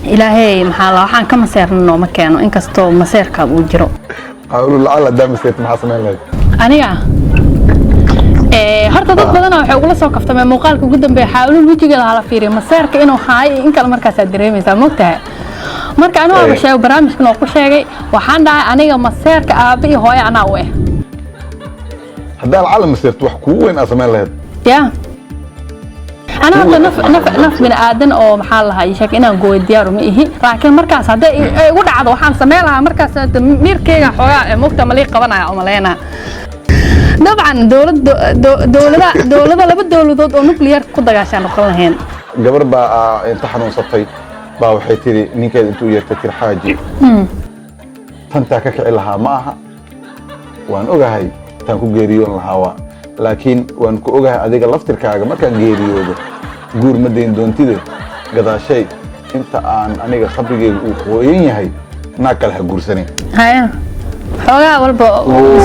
إلهي محل وحن كم مسيرنا ما كانوا إن كستو مسير كابو جرو أقول لعل دام سيت محسن لك أنا horta dad badan waxay ugu la soo kaftamay muuqaalka ugu dambeeyay xawluhu wajiga la fiiriyo maseerka inuu haay in kala markaas aad dareemaysaa moogtahay marka anigu aan sheegay barnaamijkan oo ku sheegay waxaan dhahay aniga maseerka aabi iyo hooyo anaa u hadda العالم مسيرت wax ku weyn asmaan lahayd ya أنا هذا نف من آدم أو محل هاي شك إنه جوي ديار ومئه لكن مركز هذا يقول عضو وحن سميلها مركز مير كيجا حوار مكتمل قبنا أو ملينا طبعا دولة لبد دولة أو نوكليير كده عشان نقولها هنا قبل بقى امتحانوا صفي بقى وحيتري نيكا انتو يرتكر حاجي تنتا ككعلها معها وان اوغاهي تنكو جيريون الهوا لكن وان كو اوغاهي اديك لفتر كاغا مركا جيريودو غور مدين دونتيده غدا شيء انت ان انيغا خبريغي او خوين يحي ناكلها غورسني هيا xogaa walba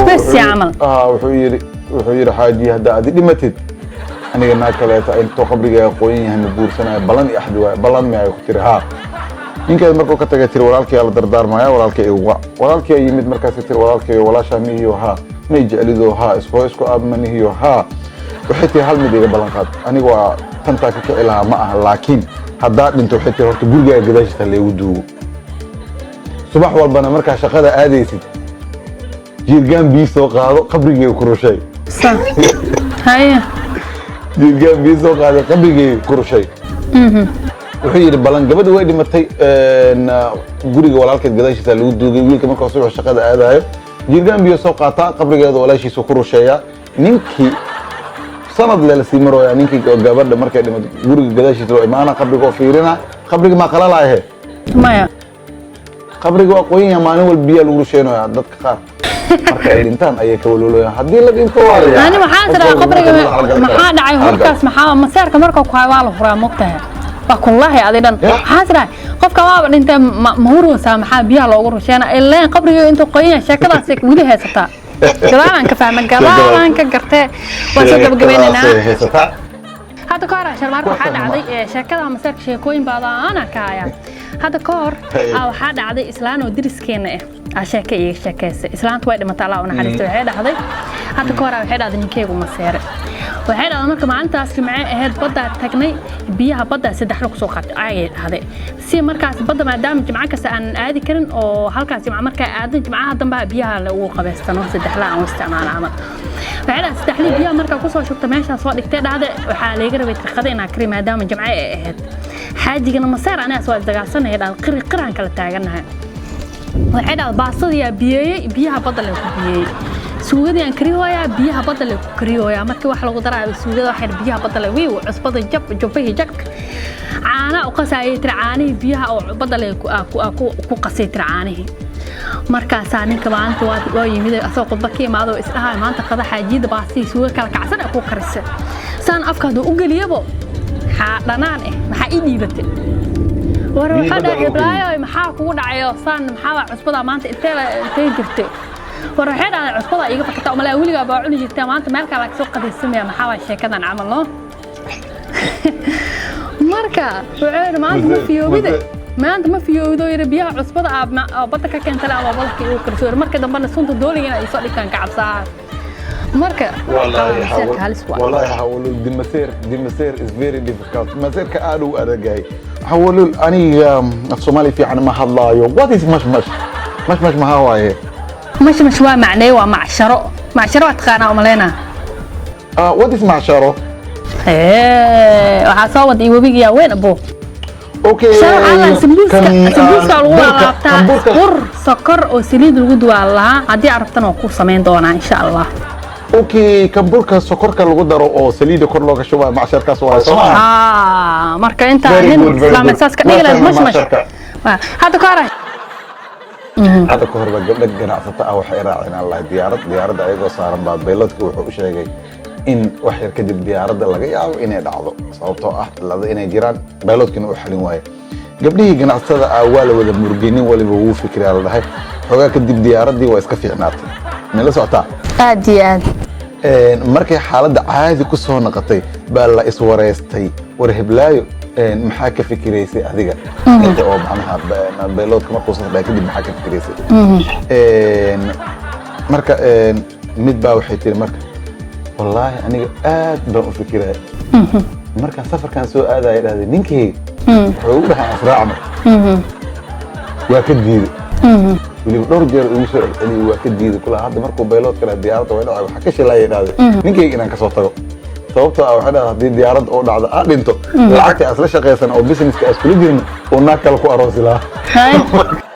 space yamal wuxuu yiri xaaji hada adi dhimatid aniga na kaleeta inta qabriga qoyin yahay buursanaay balan iyo axdi way balan ma ay ku tiri ha ninkeed markuu ka tagay tir walaalkii la dardaarmaya walaalkii yimid markaas tir walaalkii walaasha mihiyo ha may jecelido ha isku aabmanihiyo ha wixii hal mid iga balan qaad aniga waa tanta ka kicilaha ma aha laakiin hadaa dhinto wixii horta guriga gadaashisa leegu duugo subax walbana marka shaqada aadaysid جيرجان بيسو قادو قبريجي كروشي صح هيا جيرجان بيسو قادو قبريجي كروشي وحيد بلان قبل وين متى إن جوري والالك قداش تلود دوجي ويل كمان كوسو الشقة هذا هاي جيرجان بيسو قاطع قبريجي هذا ولا شيء سكروشيا نينكي سند للسيمرو يعني نينكي قبل ده مركز جوري قداش تلو ما أنا قبريجي فيرنا قبريجي ما خلا لا هي ما يا قبريجي وقوين يا مانو البيئة الوروشينو يا دت خار marka ay dhintaan ayay ka waloolayaan hadii la dhinto waa yahay ani waxaan tiraa qabriga maxaa dhacay horkaas maxaa maseerka marka ku hayo la furaa moqtahay ba kullahi adidan waxaan tiraa qofka waa dhintay mahuru saamaxa biyaha loogu rusheena ilaa qabriga inta qoyan sheekadaas ay wili haysataa galaan ka fahman galaan ka gartay waa soo gabagabeynaa hada ka hor sharmaarka waxaa dhacday sheekada maseerka sheekooyin badan ka haya hada ka hor waxaa dhacday islaan oo diriskeena عشاكة إيه شاكاسة إسلام تويد مطلع ونحرست وحيد هذي حتى كورا وحيد هذا نكيب ومسيرة وحيد هذا مركب عن تاسك معه هاد بدأ تكني بيها بدأ سدحلق سوقات هذا سي مركز بدأ ما دام جمعك سأن عادي كرن أو هالكاس مع مركز عادي جمعها دم بقى بيها لو قبستنا سدحلا واستعمال عمل وحيد سدحلي بيها مركز قصة شفت ماشي صوت كتير هذا وحالي قرب يتخذينا كريم ما دام جمعه هاد حاجة كنا مسيرة أنا أسوأ الزقاسنا هذا القران كلا تاجرناها وحيد الباصة يا بيها بدل بيها سويد يعني كريويا بيها بدل كريويا ما كي واحد قدر على سويد واحد بيها بدل ويو عصبة جفيه جك عانا وقصاي ترعاني بيها أو بدل كو قصي ترعاني مركز ثاني كمان توات يميد أسوق بكي ما ذو إسرها ما أنت قضى حاجيد باصي سويد كلا كعسر أكو كرسة سان أفكار أقول يابو حدنان ما حقيقي بتل وروح هذا إبراهيم محاك ودعيو صان محاوى عصبة ما أنت إنتي جرتي وروح هذا عصبة يجي فكرة أملا ولي أبغى جرتي ما أنت مالك على سوق السمية محاوى شيء كذا نعمل له مركا وعير ما أنت ما فيه بده ما أنت ما فيه بده يربيها عصبة بدك كان تلا ما بالك يوكرسور مركا دمنا صنط دولي هنا يسأل كان كعب ساعة مركا والله حاولوا دي مسير is very difficult مسير كألو أنا جاي حاولوا أني الصومالي في عنا ما هالله what is مش ما هو إيه مش معناه ومعشرة أتقانا أملينا what is معشرة إيه وحصوت إيه وبيجي وين أبوه أوكي شرع سمبوسك الوضع بور سكر وسليد الغدوة الله هدي عرفتنا وقوف سمين دونا إن شاء الله اوكي كمبوركا سكركا lagu daro oo saliid kor looga shubo macshirkaas waa Soomaa marka inta nin islaam asaas ka dhigay mash hada ka hor gabdha ganacsata ah waxay raaceen Allah diyaaradda ayagoo saaran baa beeladku wuxuu u sheegay in wax yar kadib diyaaradda laga yaabo inay dhacdo sababtoo ah lada inay jiraan beeladkuna u xalin waaye gabdhihii ganacsatada ah waa la wada murginin waliba uu fikray la dhahay xogaa kadib diyaaraddii waa iska fiicnaatay meel la socotaa aad markay xaaladda caadi ku soo noqotay baa la iswareystay war heblaayo maxaa ka fikiraysay adiga inta oo macnaha bayloodka markuu safdhaa kadib maxaa ka fikiraysay marka mid baa waxay tiri marka wallaahi aniga aad baan u fikiraya markaan safarkan soo aadaya dhahday ninkayga wuxuu u dhahay asraacna waa ka diiday weliba dhowr jeer ugu soo celceliyay waa ka diiday kula hadda markuu bayloodka dhahay diyaaradda way dhacay waxaa ka shilaaya dhahday ninkayga inaan kasoo tago sababtoo ah waxay dhahday haddii diyaaradda oo dhacdo aa dhinto lacagta asla shaqaysan oo businesska askula jirno oo naag kale ku aroosi lahaa